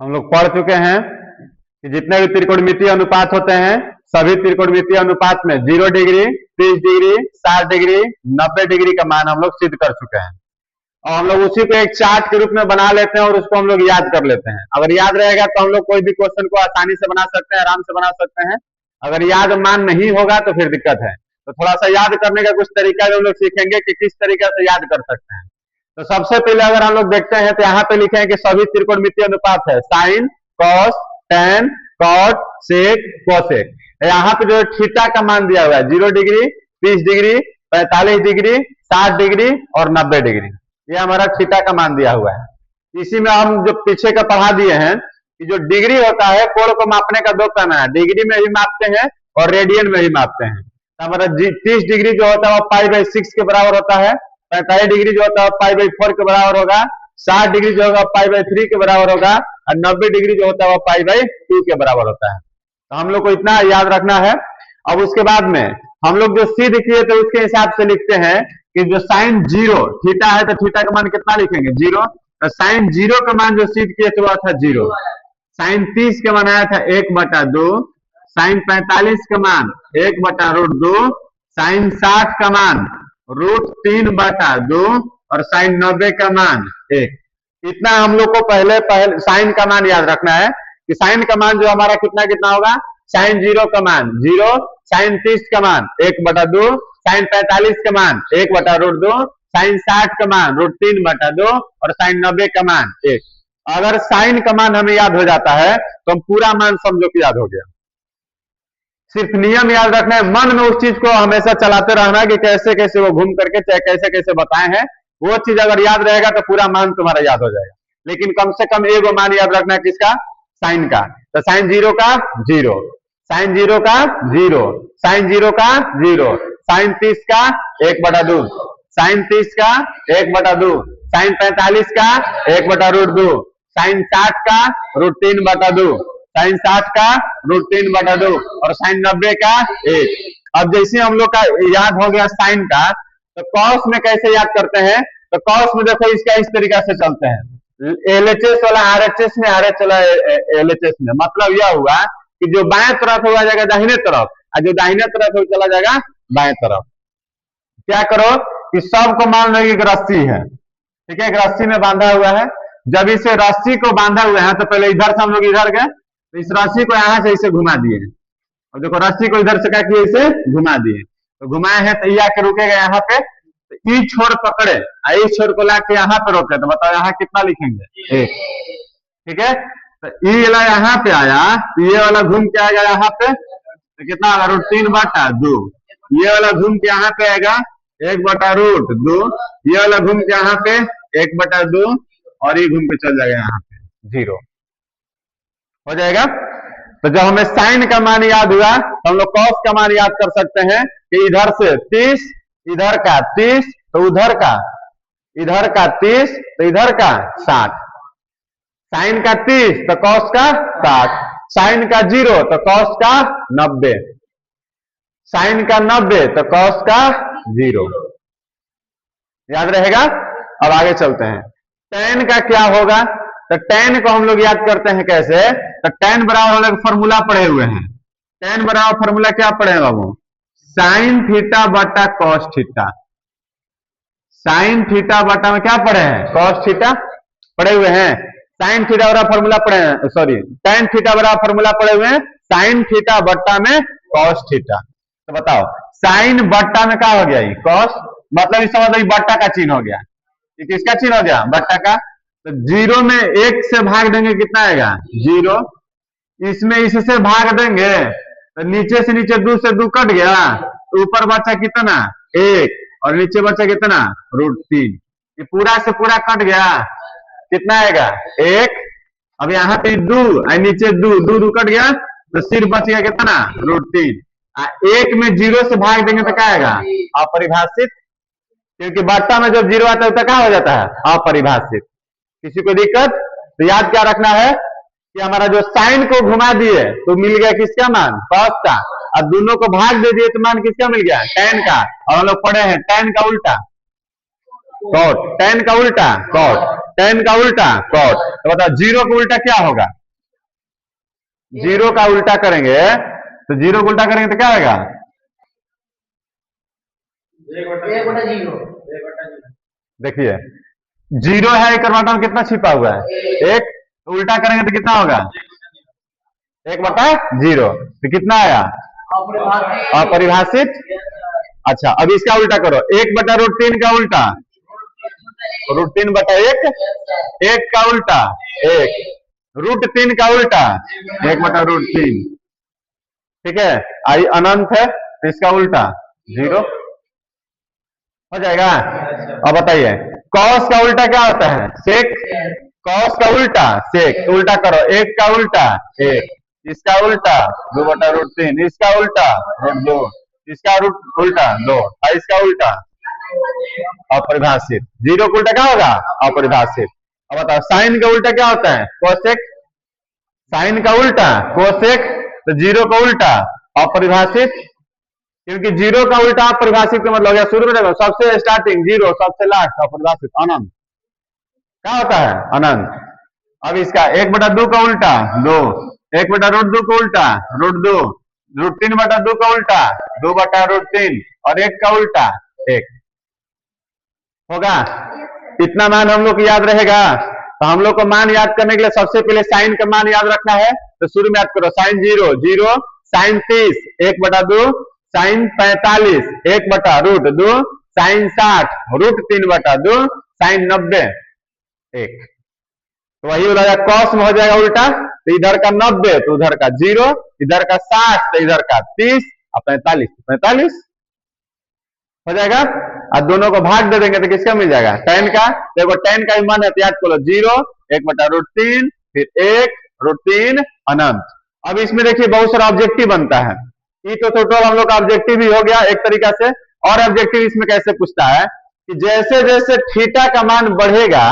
हम लोग पढ़ चुके हैं कि जितने भी त्रिकोणमितीय अनुपात होते हैं सभी त्रिकोणमितीय अनुपात में 0 डिग्री, 30 डिग्री, 60 डिग्री, 90 डिग्री का मान हम लोग सिद्ध कर चुके हैं और हम लोग उसी को एक चार्ट के रूप में बना लेते हैं और उसको हम लोग याद कर लेते हैं। अगर याद रहेगा तो हम लोग कोई भी क्वेश्चन को आसानी से बना सकते हैं, आराम से बना सकते हैं। अगर याद मान नहीं होगा तो फिर दिक्कत है। तो थोड़ा सा याद करने का कुछ तरीका भी हम लोग सीखेंगे कि किस तरीके से याद कर सकते हैं। तो सबसे पहले अगर हम लोग देखते हैं तो यहाँ पे लिखे हैं कि सभी त्रिकोणमितीय अनुपात है साइन, कॉस, टेन, कॉट, सेक, कोसेक। यहाँ पे जो थीटा का मान दिया हुआ है 0 डिग्री, 30 डिग्री, 45 डिग्री, 60 डिग्री और 90 डिग्री, ये हमारा थीटा का मान दिया हुआ है। इसी में हम जो पीछे का पढ़ा दिए हैं कि जो डिग्री होता है कोण को मापने का दो पैमाना है, डिग्री में भी मापते हैं और रेडियन में भी मापते हैं। तो हमारा 30 डिग्री जो होता है वो π/6 के बराबर होता है, 45 डिग्री जो होता है π/4 के बराबर होगा, 60 डिग्री जो होगा π/3 के बराबर होगा और 90 डिग्री जो होता है वो π/2 के बराबर होता है। तो हम लोग को इतना याद रखना है। अब उसके बाद में हम लोग जो सिद्ध किए तो उसके हिसाब से लिखते हैं कि जो साइन 0 थीटा है तो थीटा का मान कितना लिखेंगे 0। तो साइन 0 का मान जो सिद्ध किए तो था 0। साइन 30 का मान आया था 1/2, साइन 45 का मान 1/√2, साइन 60 का मान √3/2 और साइन 90 का मान 1। इतना हम लोग को पहले साइन का मान याद रखना है कि साइन का मान जो हमारा कितना कितना होगा, साइन 0 का मान 0, साइन 30 का मान 1/2, साइन 45 का मान 1/√2, साइन 60 का मान √3/2 और साइन 90 का मान 1। अगर साइन का मान हमें याद हो जाता है तो हम पूरा मान समझो कि याद हो गया। सिर्फ नियम याद रखना है, मन में उस चीज को हमेशा चलाते रहना कि कैसे कैसे वो घूम करके चाहे कैसे कैसे बताए हैं, वो चीज अगर याद रहेगा तो पूरा मान तुम्हारा याद हो जाएगा। लेकिन कम से कम एक मान याद रखना है, किसका, साइन का। तो साइन 0 का 0, साइन 0 का 0, साइन 0 का 0, साइन 30 का 1/2, साइन 30 का 1/2, साइन 45 का 1/√2, साइन 60 का √3/2, साइन 60 का √3/2 और साइन 90 का 1। अब जैसे हम लोग का याद हो गया साइन का, तो कॉस में कैसे याद करते हैं, तो कॉस में देखो इसका इस तरीका से चलते हैं, एलएचएस वाला आरएचएस में, आरएच वाला एलएचएस में। मतलब यह हुआ कि जो बाएं तरफ हो जाएगा दाहिने तरफ और जो दाहिने तरफ हो चला जाएगा बाएं तरफ। क्या करो कि सबको मान लो एक रस्सी है, ठीक है, एक रस्सी में बांधा हुआ है। जब इसे रस्सी को बांधा हुआ है तो पहले इधर से हम लोग इधर गए तो इस रस्सी को यहां से इसे घुमा दिए और देखो रस्सी को इधर से क्या किए, इसे घुमा दिए। तो घुमाए हैं तो ये आके रुकेगा यहाँ पे, तो ई छोर पकड़े और इस छोर को लाके यहाँ पे रोके, तो बताओ यहाँ कितना लिखेंगे, 1। ठीक है, तो ई वाला यहाँ पे आया तो ये वाला घूम के आएगा यहाँ पे, तो कितना होगा √3/2। ये वाला घूम के यहाँ पे आएगा 1/√2, ये वाला घूम के यहाँ पे 1/2 और ये घूम के चल जाएगा यहाँ पे 0 हो जाएगा। तो जब हमें साइन का मान याद हुआ तो हम लोग कॉस का मान याद कर सकते हैं कि इधर से 30, इधर का 30 तो उधर का, इधर का 30 तो इधर का 60, साइन का 30 तो कॉस का 60, साइन का 0 तो कॉस का 90, साइन का 90 तो कॉस का 0। याद रहेगा। अब आगे चलते हैं, टेन का क्या होगा, तो टेन को हम लोग याद करते हैं कैसे, तो टेन बराबर वाले फॉर्मूला पढ़े हुए हैं। टेन बराबर फॉर्मूला क्या पढ़े हैं बाबू, साइन थीटा बटा कॉस थीटा। साइन थीटा बटा में क्या पढ़े हैं, कॉस थीटा पढ़े हुए हैं। साइन थीटा बराबर फॉर्मूला पढ़े हैं, सॉरी टेन थीटा बराबर फॉर्मूला पढ़े हुए हैं साइन थीटा बट्टा में कॉस थीटा। तो बताओ साइन बट्टा में क्या हो गया, ये कॉस, मतलब इस समझ बट्टा का चिन्ह हो गया, ये किसका चिन्ह हो गया, बट्टा का। तो 0 में 1 से भाग देंगे कितना आएगा 0, इसमें इससे भाग देंगे तो नीचे से नीचे 2 से 2 कट गया, तो ऊपर बचा कितना 1 और नीचे बचा कितना √3, ये पूरा से पूरा कट गया, कितना आएगा 1। अब यहाँ पे 2 और नीचे 2 कट गया तो सिर्फ बच गया कितना √3। 1 में 0 से भाग देंगे तो क्या आएगा अपरिभाषित, क्योंकि बट्टा में जब 0 आता है तो क्या हो जाता है अपरिभाषित। किसी को दिक्कत, तो याद क्या रखना है कि हमारा जो साइन को घुमा दिए तो मिल गया किसका मान, कॉस का, और दोनों को भाग दे दिए तो मान किसका मिल गया, टेन का। और हम लोग पढ़े हैं टेन का उल्टा, कॉट, tan का उल्टा कॉट, tan का उल्टा कॉट। तो बताओ जीरो का उल्टा क्या होगा? जीरो का उल्टा करेंगे तो जीरो का उल्टा करेंगे तो क्या आएगा? देखिए जीरो है, एक बटा में कितना छिपा हुआ है? एक। तो उल्टा करेंगे तो कितना होगा? एक बटा जीरो। तो कितना आया? अपरिभाषित। अच्छा अब इसका उल्टा करो, एक बटा रूट तीन का उल्टा रूट तीन बटा एक, एक का उल्टा एक, रूट तीन का उल्टा एक बटा रूट तीन। ठीक है, आई अनंत है तो इसका उल्टा जीरो हो जाएगा। अब बताइए कॉस का उल्टा क्या होता है? सेक। कॉस का उल्टा सेक। तो उल्टा करो, एक का उल्टा एक, इसका उल्टा दो बटा रूट तीन, इसका उल्टा रूट दो, इसका रूट उल्टा दो, और इसका उल्टा अपरिभाषित। जीरो का उल्टा क्या होगा? अपरिभाषित। अब बताओ साइन का उल्टा क्या होता है? कोसेक। साइन का उल्टा कोसेक। तो जीरो का उल्टा अपरिभाषित, क्योंकि जीरो का उल्टा अपरिभाषित का मतलब हो गया शुरू में देखो सबसे स्टार्टिंग जीरो, सबसे लास्ट अपरिभाषित अनंत। क्या होता है? अनंत। अब इसका एक बटा दो का उल्टा दो, एक बटा रूट दो का उल्टा रूट दो, रूट तीन बटा दो का उल्टा दो बटा रूट तीन, और एक का उल्टा एक होगा। इतना मान हम लोग को याद रहेगा। तो हम लोग को मान याद करने के लिए सबसे पहले साइन का मान याद रखना है। तो शुरू में याद करो साइन जीरो जीरो, साइन 30 एक बटा दो, साइन 45 एक बटा रूट दो, साइन 60 रूट तीन बटा दो, साइन 90 एक। तो वही हो जाएगा कॉस में हो जाएगा उल्टा। तो इधर का 90 तो उधर का जीरो, इधर का 60 तो इधर का 30 और 45 45 हो जाएगा। और दोनों को भाग दे देंगे तो किसका मिल जाएगा? tan का। देखो tan का भी मान है तो याद करो जीरो, एक बटा रूट तीन, फिर एक रूट तीन अनंत। अब इसमें देखिए बहुत सारा ऑब्जेक्टिव बनता है। ये तो टोटल हम लोग का ऑब्जेक्टिव ही हो गया एक तरीका से। और ऑब्जेक्टिव इसमें कैसे पूछता है कि जैसे जैसे थीटा का मान बढ़ेगा,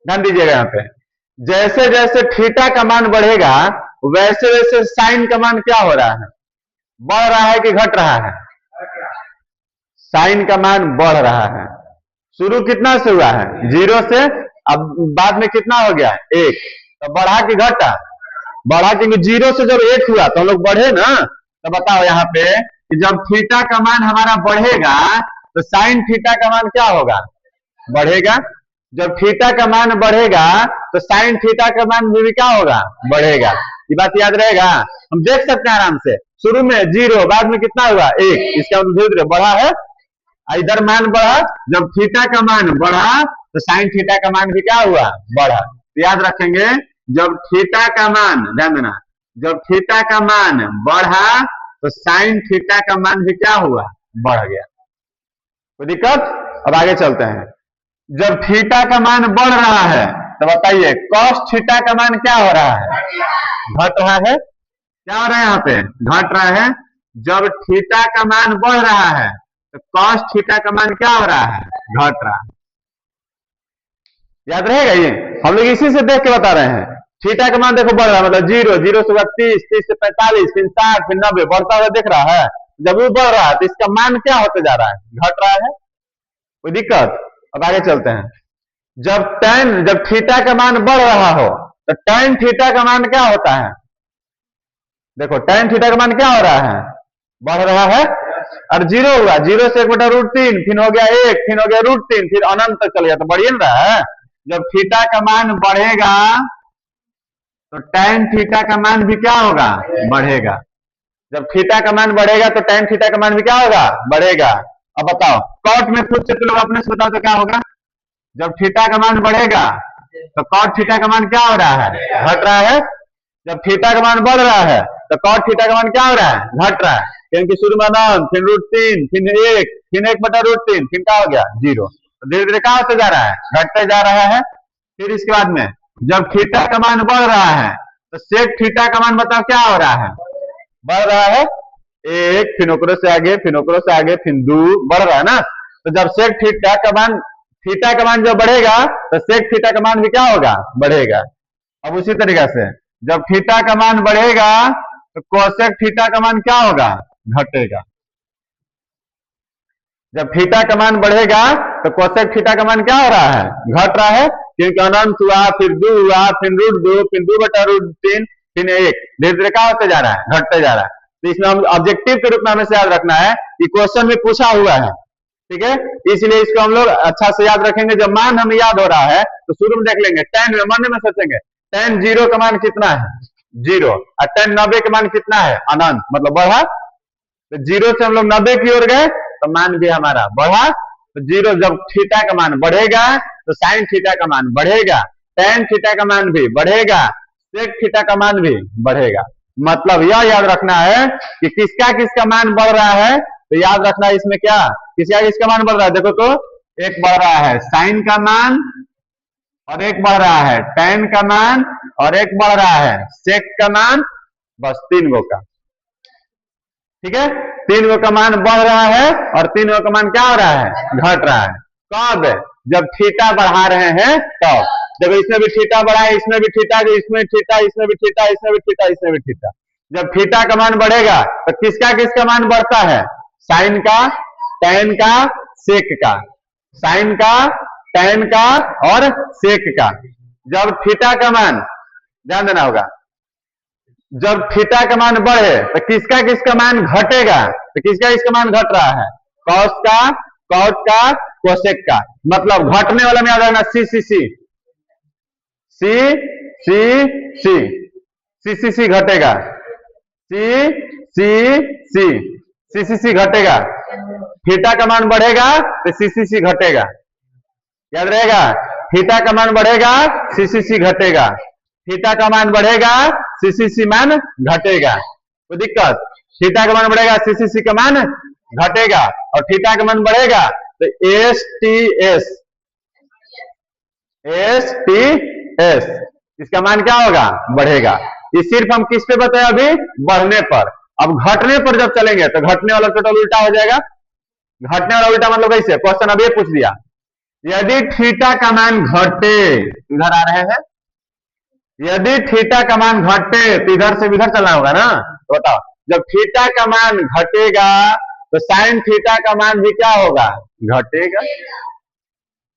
ध्यान दीजिएगा यहाँ पे, जैसे जैसे थीटा का मान बढ़ेगा वैसे वैसे साइन का मान क्या हो रहा है? बढ़ रहा है कि घट रहा है? साइन का मान बढ़ रहा है। शुरू कितना से हुआ है? जीरो से। अब बाद में कितना हो गया? एक। तो बढ़ा कि घटा? बढ़ा, क्योंकि जीरो से जब एक हुआ तो हम लोग बढ़े ना। तो बताओ यहाँ पे कि जब थीटा का मान हमारा बढ़ेगा तो साइन थीटा का मान क्या होगा? बढ़ेगा। जब थीटा का मान बढ़ेगा तो साइन थीटा का मान भी क्या होगा? बढ़ेगा। ये बात याद रहेगा। हम देख सकते हैं आराम से, शुरू में जीरो, बाद में कितना हुआ? एक। इसका मतलब धीरे धीरे बढ़ा है। इधर मान बढ़ा, जब थीटा का मान बढ़ा तो साइन थीटा का मान भी क्या हुआ? बढ़ा। तो याद रखेंगे जब थीटा का मान, ध्यान देना, जब थीटा का मान बढ़ा तो साइन थीटा का मान भी क्या हुआ? बढ़ गया। कोई दिक्कत? अब आगे चलते हैं। जब थीटा का मान बढ़ रहा है तो बताइए कॉस थीटा का मान क्या हो रहा है? घट रहा है। क्या हो रहा है यहाँ पे? घट रहा है। जब थीटा का मान बढ़ रहा है तो कॉस थीटा का मान क्या हो रहा है? घट रहा है। याद रहेगा ये, हम लोग इसी से देख के बता रहे हैं। थीटा का मान देखो बढ़ रहा है, मतलब जीरो, जीरो से 30, 30 से 45, फिर 60, फिर 90 बढ़ता हुआ दिख रहा है। जब वो बढ़ रहा है तो इसका मान क्या होते जा रहा है? घट रहा है। कोई दिक्कत? अब आगे चलते हैं। जब थीटा का मान बढ़ रहा हो तो tan थीटा का मान क्या होता है? देखो tan थीटा का मान क्या हो रहा है? बढ़ रहा है। और जीरो हुआ, जीरो से एक बटा रूट तीन, फिर हो गया एक, फिर हो गया रूट तीन, फिर अनंत तक चल गया, तो बढ़िए ना रहा है। जब थीटा का मान बढ़ेगा तो tan थीटा का मान भी क्या होगा? बढ़ेगा। जब थीटा का मान बढ़ेगा तो tan थीटा का मान भी क्या होगा? बढ़ेगा। अब बताओ कॉट में खुद से तुम लोग अपने से बताओ तो क्या होगा? जब थीटा का मान बढ़ेगा तो कॉट थीटा का मान क्या हो रहा है? घट रहा है। जब थीटा का मान बढ़ रहा है तो कॉट थीटा का मान क्या हो रहा है? घट रहा है। क्योंकि शुरू में अनंत, फिर रूट तीन, फिर एक बटा रूट तीन, फिर क्या हो गया? जीरो। तो धीरे धीरे क्या होते जा रहा है? घटते जा रहा है। फिर इसके बाद में जब थीटा का मान बढ़ रहा है तो सेक थीटा का मान बताओ क्या हो रहा है? बढ़ रहा है। एक, फिर ओकरो से आगे, फिर ओकरो से आगे, फिर दो, बढ़ रहा है ना। तो जब सेक थीटा का मान जब बढ़ेगा तो सेक थीटा का मान भी क्या होगा? बढ़ेगा। अब उसी तरीके से जब थीटा का मान बढ़ेगा तो कोसेक थीटा का मान क्या होगा? घटेगा। जब थीटा का मान बढ़ेगा तो कोसेक थीटा का मान क्या हो रहा है, घट रहा है, क्योंकि अनंत हुआ, फिर 2 हुआ, फिर √2, फिर 2/√3, फिर 1, धीरे धीरे क्या होते जा रहा है, घटते जा रहा है। तो इसमें हम ऑब्जेक्टिव के रूप में हमें से याद रखना है कि क्वेश्चन में पूछा हुआ है, ठीक है, इसलिए इसको हम लोग अच्छा से याद रखेंगे। जब मान हमें याद हो रहा है तो शुरू में देख लेंगे, tan में मन में सोचेंगे tan 0 का मान कितना है, 0, और tan 90 का मान कितना है, अनंत, मतलब बढ़ा। तो 0 से हम लोग 90 की ओर गए तो मान भी हमारा बढ़ा। तो 0 जब थीटा का मान बढ़ेगा तो साइन थीटा का मान बढ़ेगा, tan थीटा का मान भी बढ़ेगा, sec थीटा का मान भी बढ़ेगा। मतलब यह याद रखना है कि किसका किसका मान बढ़ रहा है। तो याद रखना है इसमें क्या, किसका किसका मान बढ़ रहा है, देखो तो एक बढ़ रहा है साइन का मान, और एक बढ़ रहा है tan का मान, और एक बढ़ रहा है sec का मान, बस 3 गो का, ठीक है, 3 गो का मान बढ़ रहा है और 3 गो का मान क्या हो रहा है, घट रहा है। कब, जब थीटा बढ़ा रहे हैं तब। जब इसमें भी थीटा बढ़ा है, इसमें भी थीटा, इसमें थीटा, इसमें भी थीटा, इसमें भी थीटा, इसमें भी थीटा, जब थीटा का मान बढ़ेगा तो किसका किसका मान बढ़ता है, साइन का, tan का, sec का, साइन का, tan का और sec का। जब थीटा का मान, ध्यान देना होगा, जब थीटा का मान बढ़े तो किसका किसका मान घटेगा, तो किसका किसका मान घट रहा है, कॉस का, कॉट का, कोसेक का। मतलब घटने वाला में याद रखना सी सी सी सी सी सी सी सी सी घटेगा, सी सी सी सी सी सी घटेगा। थीटा का मान बढ़ेगा तो सी सी सी घटेगा, याद रहेगा, थीटा का मान बढ़ेगा सी सी सी घटेगा, थीटा का मान बढ़ेगा सी सी सी मान घटेगा। कोई दिक्कत, थीटा का मान बढ़ेगा सी सी सी का मान घटेगा, और थीटा का मान बढ़ेगा तो S T S, S T S, इसका मान क्या होगा, बढ़ेगा। ये सिर्फ हम किस पे बताए अभी, बढ़ने पर। अब घटने पर जब चलेंगे तो घटने वाला टोटल उल्टा हो जाएगा। घटने वाला उल्टा मतलब कैसे, क्वेश्चन अभी पूछ दिया, यदि थीटा का मान घटे, इधर आ रहे हैं, यदि थीटा का मान घटे तो इधर से इधर चलना होगा ना। तो बताओ, जब थीटा का मान घटेगा तो साइन थीटा का मान भी क्या होगा, घटेगा।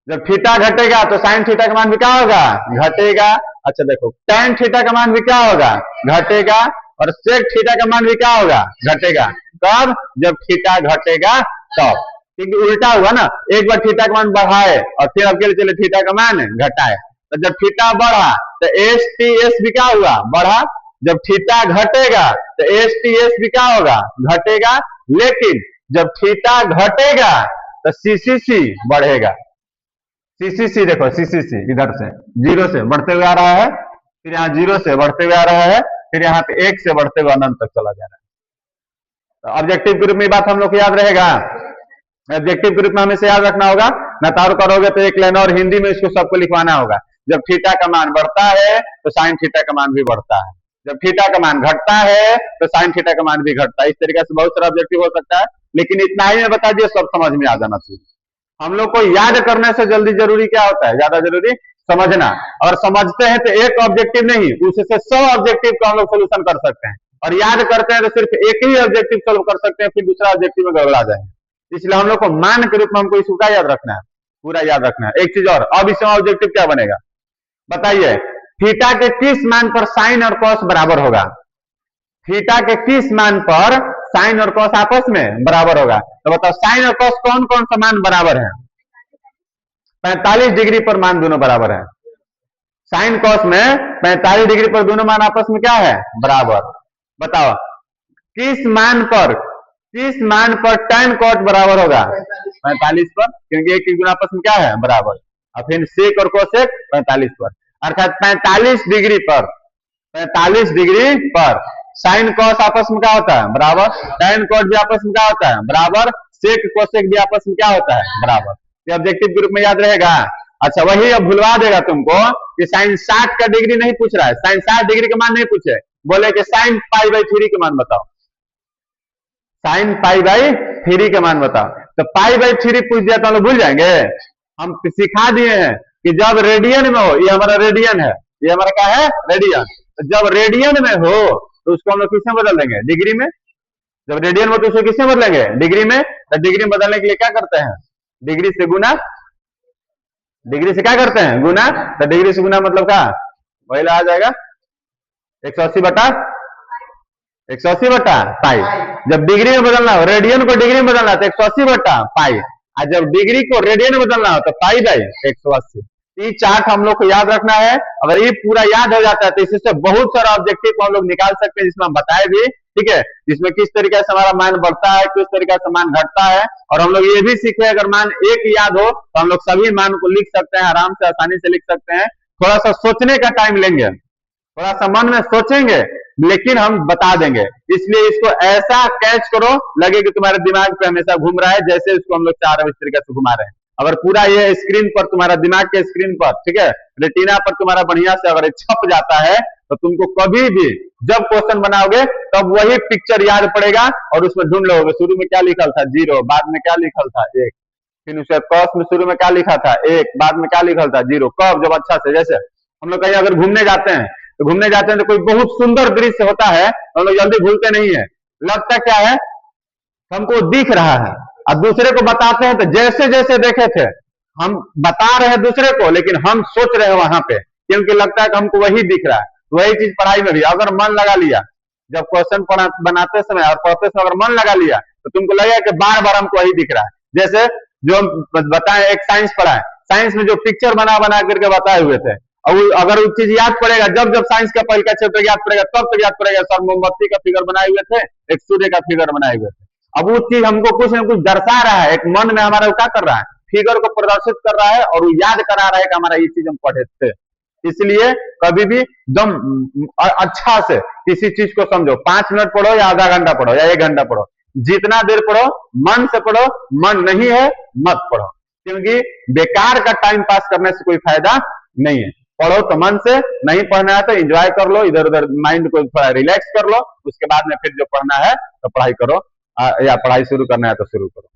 जब थीटा घटेगा तो साइन थीटा का मान भी क्या होगा, घटेगा। अच्छा देखो, tan थीटा का मान भी क्या होगा, घटेगा, और sec थीटा का मान भी क्या होगा, घटेगा। कब, जब थीटा घटेगा तब, क्योंकि उल्टा हुआ ना, एक बार थीटा का मान बढ़ाए और फिर अब के लिए चले थीटा का मान घटाए। तो जब थीटा बढ़ा तो एस टी एस भी क्या हुआ, बढ़ा। जब थीटा घटेगा तो एस टी एस भी क्या होगा, घटेगा। लेकिन जब थीटा घटेगा तो सीसीसी बढ़ेगा। सीसीसी देखो, सीसीसी इधर से 0 से बढ़ते हुए आ रहा है, फिर यहाँ 0 से बढ़ते हुए आ रहा है, फिर यहाँ पे 1 से बढ़ते हुए अनंत तक चला जा रहा है। तो ऑब्जेक्टिव ग्रुप में बात हम लोग को याद रहेगा। ऑब्जेक्टिव ग्रुप में हमें से याद रखना होगा, नतार करोगे तो एक लाइन और हिंदी में इसको सबको लिखवाना होगा। जब थीटा का मान बढ़ता है तो साइन थीटा का मान भी बढ़ता है, जब थीटा का मान घटता है तो साइन थीटा का मान भी घटता है। इस तरीके से बहुत सारा ऑब्जेक्टिव हो सकता है, लेकिन इतना ही मैं बता दिया, सब समझ में आ जाना चाहिए। हम लोग को याद करने से जल्दी जरूरी क्या होता है, ज्यादा जरूरी समझना। और समझते हैं तो एक ऑब्जेक्टिव नहीं, उससे 100 ऑब्जेक्टिव का हम लोग सोल्यूशन कर सकते हैं, और याद करते हैं तो सिर्फ एक ही ऑब्जेक्टिव सोल्व कर सकते हैं, फिर दूसरा ऑब्जेक्टिव में गड़बड़ा जाएंगे। इसलिए हम लोग को मान के रूप में हमको इसको क्या याद रखना है, पूरा याद रखना है। एक चीज और, अब इसमें ऑब्जेक्टिव क्या बनेगा बताइए, थीटा के किस मान पर साइन और कॉस बराबर होगा। थीटा के किस मान पर साइन और कॉस आपस में बराबर होगा। तो बताओ, साइन और कॉस कौन कौन सा मान बराबर है, 45 डिग्री पर मान दोनों बराबर है। साइन कॉस में 45 डिग्री पर दोनों मान आपस में क्या है, बराबर। बताओ किस मान पर tan कॉट बराबर होगा, 45 पर, क्योंकि एक गुना आपस में क्या है, बराबर। और फिर सेक और कोसेक 45 पर, अर्थात 45 डिग्री पर, 45 डिग्री पर साइन कॉस आपस में क्या होता है, बराबर। tan कॉट भी आपस में क्या होता है, बराबर। सेक कोसेक भी आपस में क्या होता है, बराबर। ये ऑब्जेक्टिव ग्रुप में याद रहेगा। अच्छा, वही अब भुलवा देगा तुमको कि साइन 60 का डिग्री नहीं पूछ रहा है, साइन 60 डिग्री का मान नहीं पूछे, बोले कि साइन π/3 के मान बताओ, साइन π/3 के मान बताओ। तो π/3 पूछ दिया तो हम लोग भूल जाएंगे। हम सिखा दिए हैं कि जब रेडियन में हो, ये हमारा रेडियन है, ये हमारा क्या है, रेडियन। तो जब रेडियन में हो तो उसको हम लोग किसमें बदल देंगे, डिग्री में। जब रेडियन में तो उसको किसमें बदलेंगे, डिग्री में। तो डिग्री में बदलने के लिए क्या करते हैं, डिग्री से गुना डिग्री से क्या करते हैं? गुना। तो डिग्री से गुना मतलब क्या? वही आ जाएगा 180 बटा 180 बटा पाई। जब डिग्री में बदलना हो, रेडियन को डिग्री में बदलना तो 180 बटा पाई, और जब डिग्री को रेडियन में बदलना हो तो पाई बाई 180। ये चार्ट हम लोग को याद रखना है। अगर ये पूरा याद हो जाता है तो इससे बहुत सारा ऑब्जेक्टिव को हम लोग निकाल सकते हैं, जिसमें हम बताए भी, ठीक है, जिसमें किस तरीके से हमारा मान बढ़ता है, किस तरीके से मान घटता है। और हम लोग ये भी सीखे, अगर मान एक याद हो तो हम लोग सभी मान को लिख सकते हैं, आराम से आसानी से लिख सकते हैं। थोड़ा सा सोचने का टाइम लेंगे, थोड़ा सा मन में सोचेंगे, लेकिन हम बता देंगे। इसलिए इसको ऐसा कैच करो लगे कि तुम्हारे दिमाग पे हमेशा घूम रहा है, जैसे इसको हम लोग चाह रहे हैं इस तरीके से घुमा रहे हैं। अगर पूरा ये स्क्रीन पर, तुम्हारा दिमाग के स्क्रीन पर, ठीक है, रेटिना पर तुम्हारा बढ़िया से अगर छप जाता है तो तुमको कभी भी जब क्वेश्चन बनाओगे तब वही पिक्चर याद पड़ेगा और उसमें ढूंढ लोगे। शुरू में क्या लिखा था? 0, बाद में क्या लिखा था? 1, फिर उसके कॉस में शुरू में क्या लिखा था? 1, बाद में क्या लिखा था? 0। कब? जब अच्छा से, जैसे हम लोग कहीं अगर घूमने जाते हैं तो कोई बहुत सुंदर दृश्य होता है तो हम लोग जल्दी भूलते नहीं है। लगता क्या है? हमको दिख रहा है, और दूसरे को बताते हैं तो जैसे जैसे देखे थे हम बता रहे हैं दूसरे को, लेकिन हम सोच रहे हैं वहां पे, क्योंकि लगता है कि हमको वही दिख रहा है। वही चीज पढ़ाई में भी, अगर मन लगा लिया, जब क्वेश्चन बनाते समय और पढ़ते समय अगर मन लगा लिया तो तुमको लगेगा कि बार बार हमको वही दिख रहा है। जैसे जो हम बताए, एक साइंस पढ़ाए, साइंस में जो पिक्चर बना बना करके बताए हुए थे, और अगर वो चीज याद पड़ेगा, जब जब साइंस का पहले का चैप्टर याद पड़ेगा तब तक याद पड़ेगा सर मोमबत्ती का फिगर बनाए हुए थे, एक सूर्य का फिगर बनाए हुए थे। अब वो चीज हमको कुछ ना कुछ दर्शा रहा है, एक मन में हमारा क्या कर रहा है? फिगर को प्रदर्शित कर रहा है, और वो याद करा रहा है कि हमारा ये चीज हम पढ़े थे। इसलिए कभी भी एकदम अच्छा से किसी चीज को समझो, 5 मिनट पढ़ो या आधा घंटा पढ़ो या 1 घंटा पढ़ो, जितना देर पढ़ो मन से पढ़ो। मन नहीं है मत पढ़ो, क्योंकि बेकार का टाइम पास करने से कोई फायदा नहीं है। पढ़ो तो मन से, नहीं पढ़ना है तो एंजॉय कर लो, इधर उधर माइंड को थोड़ा रिलैक्स कर लो, उसके बाद में फिर जो पढ़ना है तो पढ़ाई करो, या पढ़ाई शुरू करना है तो शुरू करो।